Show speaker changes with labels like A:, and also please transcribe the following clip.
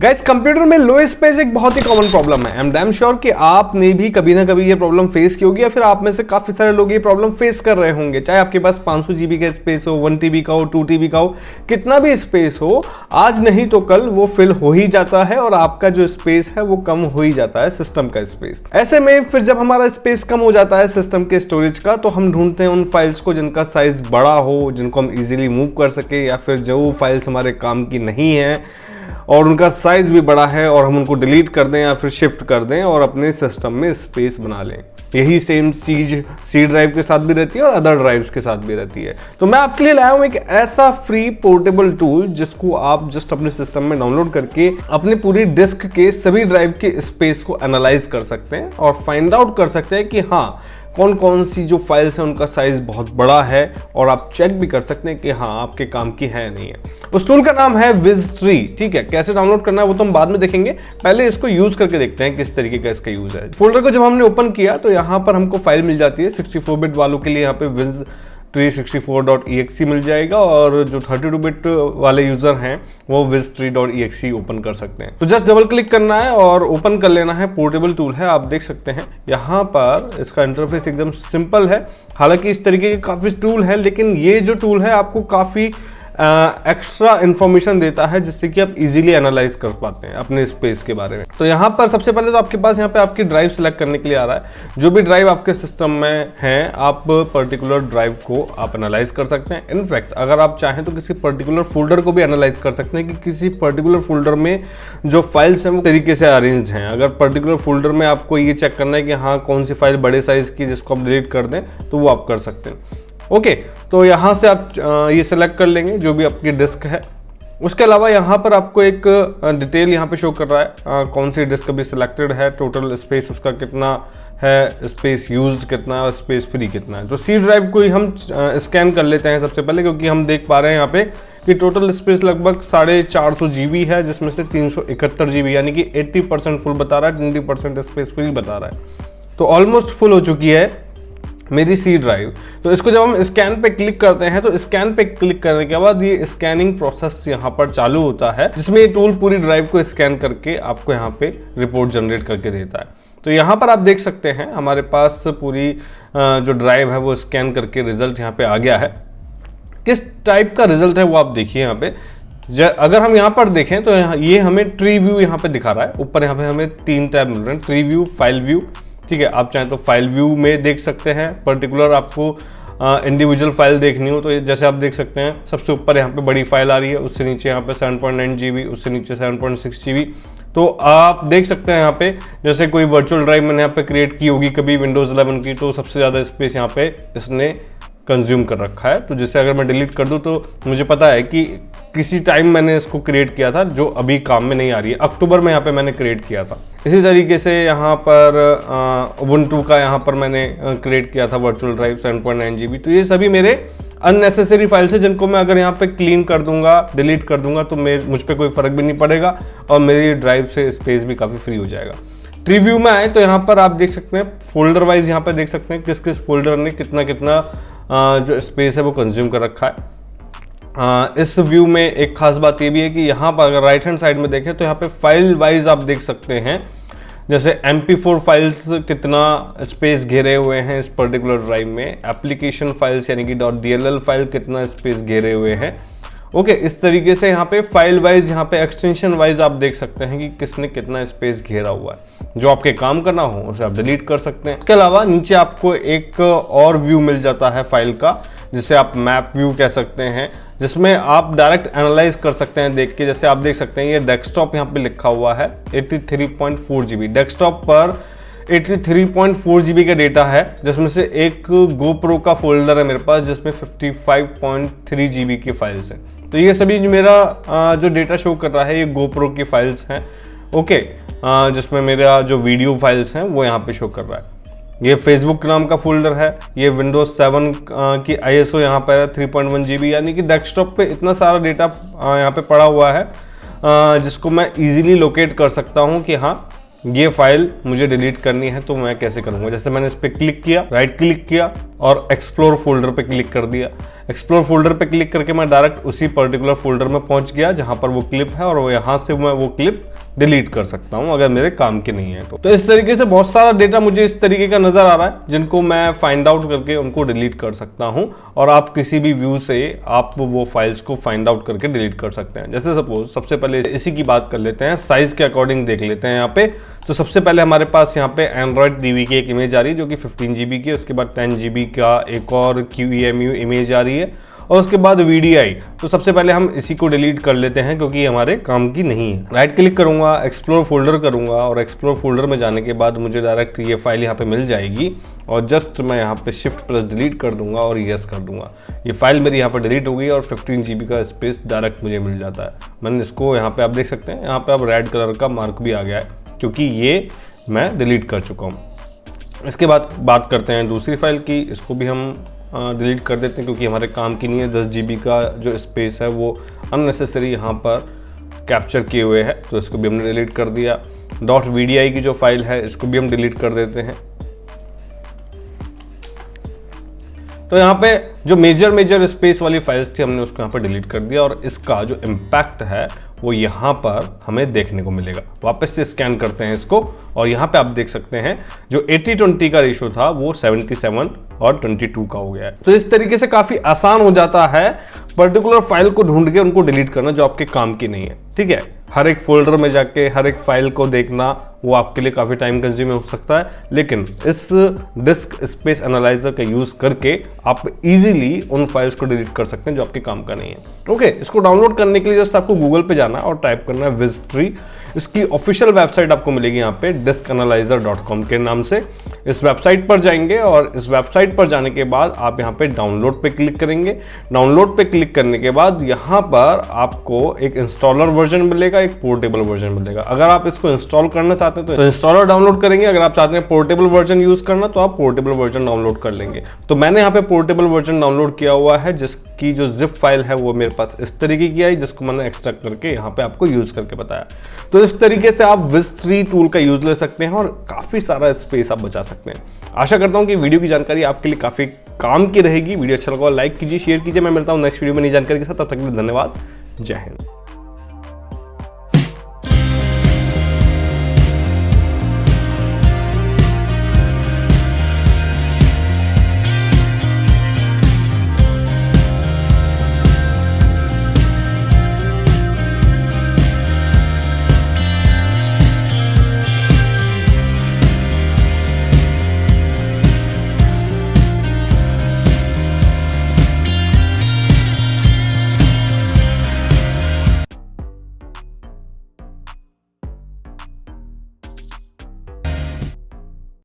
A: Guys computer में लो space एक बहुत ही कॉमन प्रॉब्लम है। आई एम डैम श्योर कि आपने भी कभी ना कभी ये प्रॉब्लम फेस की होगी या फिर आप में से काफी सारे लोग ये प्रॉब्लम फेस कर रहे होंगे। चाहे आपके पास 500 जीबी का स्पेस हो, 1 टीबी का हो, 2 टीबी का हो, कितना भी स्पेस हो, आज नहीं तो कल वो फिल हो ही जाता है और आपका जो स्पेस है वो कम हो ही जाता है, सिस्टम का स्पेस। ऐसे में फिर जब हमारा स्पेस कम हो जाता है सिस्टम के स्टोरेज का, तो हम ढूंढते हैं उन फाइल्स को जिनका साइज बड़ा हो, जिनको हम इजीली मूव कर सके, या फिर जो फाइल्स हमारे काम की नहीं है और उनका साइज भी बड़ा है और हम उनको डिलीट कर दें या फिर शिफ्ट कर दें और अपने सिस्टम में स्पेस बना लें। यही सेम चीज सी ड्राइव के साथ भी रहती है और अदर ड्राइव्स के साथ भी रहती है। तो मैं आपके लिए लाया हूं एक ऐसा फ्री पोर्टेबल टूल जिसको आप जस्ट अपने सिस्टम में डाउनलोड करके अपने पूरी डिस्क के सभी ड्राइव के स्पेस को एनालाइज कर सकते हैं और फाइंड आउट कर सकते हैं कि हाँ, कौन कौन सी जो फाइल्स हैं उनका साइज बहुत बड़ा है और आप चेक भी कर सकते हैं कि हाँ आपके काम की है नहीं है। उस टूल का नाम है Viz3। ठीक है, कैसे डाउनलोड करना है वो तो हम बाद में देखेंगे, पहले इसको यूज करके देखते हैं किस तरीके का इसका यूज है। फोल्डर को जब हमने ओपन किया तो यहाँ पर हमको फाइल मिल जाती है। 64 बिट वालों के लिए यहाँ पे Viz364.exe मिल जाएगा और जो 32 बिट वाले यूजर हैं वो Viz3.exe ओपन कर सकते हैं। तो जस्ट डबल क्लिक करना है और ओपन कर लेना है। पोर्टेबल टूल है, आप देख सकते हैं यहाँ पर इसका इंटरफेस एकदम सिंपल है। हालांकि इस तरीके के काफी टूल है, लेकिन ये जो टूल है आपको काफी एक्स्ट्रा इंफॉर्मेशन देता है जिससे कि आप इजीली एनालाइज कर पाते हैं अपने स्पेस के बारे में। तो यहाँ पर सबसे पहले तो आपके पास यहाँ पे आपकी ड्राइव सिलेक्ट करने के लिए आ रहा है। जो भी ड्राइव आपके सिस्टम में है, आप पर्टिकुलर ड्राइव को आप एनालाइज कर सकते हैं। इनफैक्ट अगर आप चाहें तो किसी पर्टिकुलर फोल्डर को भी एनालाइज कर सकते हैं कि किसी पर्टिकुलर फोल्डर में जो फाइल्स हैं वो तरीके से अरेंज हैं। अगर पर्टिकुलर फोल्डर में आपको ये चेक करना है कि हाँ कौन सी फाइल बड़े साइज की जिसको आप डिलीट कर दें, तो वो आप कर सकते हैं। ओके, तो यहाँ से आप ये सेलेक्ट कर लेंगे जो भी आपकी डिस्क है। उसके अलावा यहाँ पर आपको एक डिटेल यहाँ पे शो कर रहा है कौन सी डिस्क अभी सिलेक्टेड है, टोटल स्पेस उसका कितना है, स्पेस यूज्ड कितना है और स्पेस फ्री कितना है। तो सी ड्राइव को ही हम स्कैन कर लेते हैं सबसे पहले, क्योंकि हम देख पा रहे हैं यहाँ पे कि टोटल स्पेस लगभग 450 जीबी है, जिसमें से 371 जीबी यानी कि 80% फुल बता रहा है, 20% स्पेस फ्री बता रहा है। तो ऑलमोस्ट फुल हो चुकी है मेरी सी ड्राइव। तो इसको जब हम स्कैन पे क्लिक करते हैं तो स्कैन पे क्लिक करने के बाद ये स्कैनिंग प्रोसेस यहाँ पर चालू होता है, जिसमें ये टूल पूरी ड्राइव को स्कैन करके आपको यहाँ पे रिपोर्ट जनरेट करके देता है। तो यहाँ पर आप देख सकते हैं हमारे पास पूरी जो ड्राइव है वो स्कैन करके रिजल्ट यहाँ पे आ गया है। किस टाइप का रिजल्ट है वो आप देखिए यहाँ पे। अगर हम यहाँ पर देखें तो ये हमें ट्री व्यू यहाँ पे दिखा रहा है। ऊपर यहाँ पे हमें 3 टैब मिल रहे हैं, ट्री व्यू, फाइल व्यू। ठीक है, आप चाहें तो फाइल व्यू में देख सकते हैं। पर्टिकुलर आपको इंडिविजुअल फाइल देखनी हो तो जैसे आप देख सकते हैं सबसे ऊपर यहाँ पे बड़ी फाइल आ रही है, उससे नीचे यहाँ पे 7.9 जीबी, उससे नीचे 7.6 जीबी। तो आप देख सकते हैं यहाँ पे जैसे कोई वर्चुअल ड्राइव मैंने यहाँ पे क्रिएट की होगी कभी विंडोज 11 की, तो सबसे ज़्यादा स्पेस यहाँ पे इसने कंज्यूम कर रखा है। तो जैसे अगर मैं डिलीट कर दूं तो मुझे पता है कि किसी टाइम मैंने इसको क्रिएट किया था जो अभी काम में नहीं आ रही है। अक्टूबर में यहाँ पे मैंने क्रिएट किया था। इसी तरीके से यहाँ पर उबुंटू का यहाँ पर मैंने क्रिएट किया था वर्चुअल ड्राइव 7.9 जीबी। तो ये सभी मेरे अननेसेसरी फाइल्स है जिनको मैं अगर यहाँ पे क्लीन कर दूंगा, डिलीट कर दूंगा तो मुझ पर कोई फर्क भी नहीं पड़ेगा और मेरी ड्राइव से स्पेस भी काफ़ी फ्री हो जाएगा। ट्री व्यू में आए तो यहाँ पर आप देख सकते हैं फोल्डर वाइज, यहाँ पर देख सकते हैं किस किस फोल्डर ने कितना कितना जो स्पेस है वो कंज्यूम कर रखा है। इस व्यू में एक खास बात ये भी है कि यहाँ पर अगर राइट हैंड साइड में देखें तो यहाँ पे फाइल वाइज आप देख सकते हैं जैसे MP4 फाइल्स कितना स्पेस घेरे हुए हैं इस पर्टिकुलर ड्राइव में, एप्लीकेशन फाइल्स यानी कि .dll फाइल कितना स्पेस घेरे हुए हैं। ओके, इस तरीके से यहाँ पे फाइल वाइज, यहाँ पे एक्सटेंशन वाइज आप देख सकते हैं कि किसने कितना स्पेस घेरा हुआ है। जो आपके काम करना हो उसे आप डिलीट कर सकते हैं। इसके अलावा नीचे आपको एक और व्यू मिल जाता है फाइल का, जिसे आप मैप व्यू कह सकते हैं, जिसमें आप डायरेक्ट एनालाइज कर सकते हैं देख के। जैसे आप देख सकते हैं ये डेस्कटॉप यहाँ पे लिखा हुआ है 83.4 जीबी। डेस्कटॉप पर 83.4 जीबी का डेटा है, जिसमें से एक GoPro का फोल्डर है मेरे पास जिसमें 55.3 जीबी की फाइल्स हैं। तो ये सभी मेरा जो डेटा शो कर रहा है ये GoPro की फाइल्स हैं। ओके, जिसमें मेरा जो वीडियो फाइल्स हैं वो यहाँ पे शो कर रहा है। ये फेसबुक नाम का फोल्डर है, ये विंडोज 7 की ISO यहाँ पर है 3.1 जीबी, यानी कि डेस्कटॉप पे इतना सारा डेटा यहाँ पे पड़ा हुआ है जिसको मैं इजीली लोकेट कर सकता हूँ कि हाँ ये फाइल मुझे डिलीट करनी है तो मैं कैसे करूँगा। जैसे मैंने इस पर क्लिक किया, राइट क्लिक किया और एक्सप्लोर फोल्डर पे क्लिक कर दिया। एक्सप्लोर फोल्डर पे क्लिक करके मैं डायरेक्ट उसी पर्टिकुलर फोल्डर में पहुंच गया जहां पर वो क्लिप है और यहाँ से मैं वो क्लिप डिलीट कर सकता हूं अगर मेरे काम की नहीं है तो इस तरीके से बहुत सारा डेटा मुझे इस तरीके का नजर आ रहा है जिनको मैं फाइंड आउट करके उनको डिलीट कर सकता हूं, और आप किसी भी व्यू से आप वो फाइल्स को फाइंड आउट करके डिलीट कर सकते हैं। जैसे सपोज सबसे पहले इसी की बात कर लेते हैं, साइज के अकॉर्डिंग देख लेते हैं यहाँ पे। तो सबसे पहले हमारे पास यहाँ पे एंड्रॉइड टीवी की एक इमेज आ रही है जो कि 15 GB की है, उसके बाद 10 GB का एक और QEMU इमेज आ रही है, और उसके बाद VDI। तो सबसे पहले हम इसी को डिलीट कर लेते हैं क्योंकि ये हमारे काम की नहीं है। राइट क्लिक करूंगा, एक्सप्लोर फोल्डर करूंगा, और एक्सप्लोर फोल्डर में जाने के बाद मुझे डायरेक्ट ये फाइल यहाँ पे मिल जाएगी, और जस्ट मैं यहाँ पे शिफ्ट प्लस डिलीट कर दूंगा और यस कर दूंगा। ये फाइल मेरी यहाँ पे डिलीट हो गई और 15 GB का स्पेस डायरेक्ट मुझे मिल जाता है। मैंने इसको यहाँ पे आप देख सकते हैं, यहाँ पे अब रेड कलर का मार्क भी आ गया है क्योंकि ये मैं डिलीट कर चुका हूँ। इसके बाद बात करते हैं दूसरी फाइल की, इसको भी हम डिलीट कर देते हैं क्योंकि हमारे काम की नहीं है। 10 GB का जो स्पेस है वो अननेसेसरी यहाँ पर कैप्चर किए हुए है, तो इसको भी हमने डिलीट कर दिया। .VDI की जो फाइल है इसको भी हम डिलीट कर देते हैं। तो यहाँ पे जो मेजर स्पेस वाली फाइल्स थी हमने उसको यहाँ पर डिलीट कर दिया, और इसका जो इम्पैक्ट है वो यहाँ पर हमें देखने को मिलेगा। वापस से स्कैन करते हैं इसको, और यहाँ पे आप देख सकते हैं जो 80-20 का रेशो था वो 77 और 22 का हो गया है। तो इस तरीके से काफी आसान हो जाता है पर्टिकुलर फाइल को ढूंढ के उनको डिलीट करना जो आपके काम की नहीं है। ठीक है, हर एक फोल्डर में जाके हर एक फाइल को देखना वो आपके लिए काफी टाइम कंज्यूम हो सकता है, लेकिन इस डिस्क स्पेस एनालाइजर का यूज करके आप इजीली उन फाइल्स को डिलीट कर सकते हैं जो आपके काम का नहीं है। ओके, इसको डाउनलोड करने के लिए जस्ट आपको गूगल पे जाना है और टाइप करना है Wiztree। इसकी ऑफिशियल वेबसाइट आपको मिलेगी यहाँ पे diskanalyzer.com के नाम से। इस वेबसाइट पर जाएंगे और इस वेबसाइट पर जाने के बाद आप यहाँ पे डाउनलोड पे क्लिक करेंगे। डाउनलोड पे क्लिक करने के बाद यहाँ पर आपको एक इंस्टॉलर वर्जन मिलेगा, एक पोर्टेबल वर्जन मिलेगा। अगर आप इसको इंस्टॉल करना चाहते हैं तो इंस्टॉलर डाउनलोड करेंगे, अगर आप चाहते हैं पोर्टेबल वर्जन यूज करना तो आप पोर्टेबल वर्जन डाउनलोड कर लेंगे। तो मैंने यहाँ पे पोर्टेबल वर्जन डाउनलोड किया हुआ है जिसकी जो जिप फाइल है वो मेरे पास इस तरीके की आई, जिसको मैंने एक्सट्रैक्ट करके यहाँ पे आपको यूज करके बताया। तो इस तरीके से आप Wiztree टूल का यूज ले सकते हैं और काफी सारा स्पेस आप बचा सकते हैं। आशा करता हूं कि वीडियो की जानकारी आपके लिए काफी काम की रहेगी। वीडियो अच्छा लगा लाइक कीजिए, शेयर कीजिए। मैं मिलता हूं नेक्स्ट वीडियो में नई जानकारी के साथ, तब तक के लिए धन्यवाद। जय हिंद।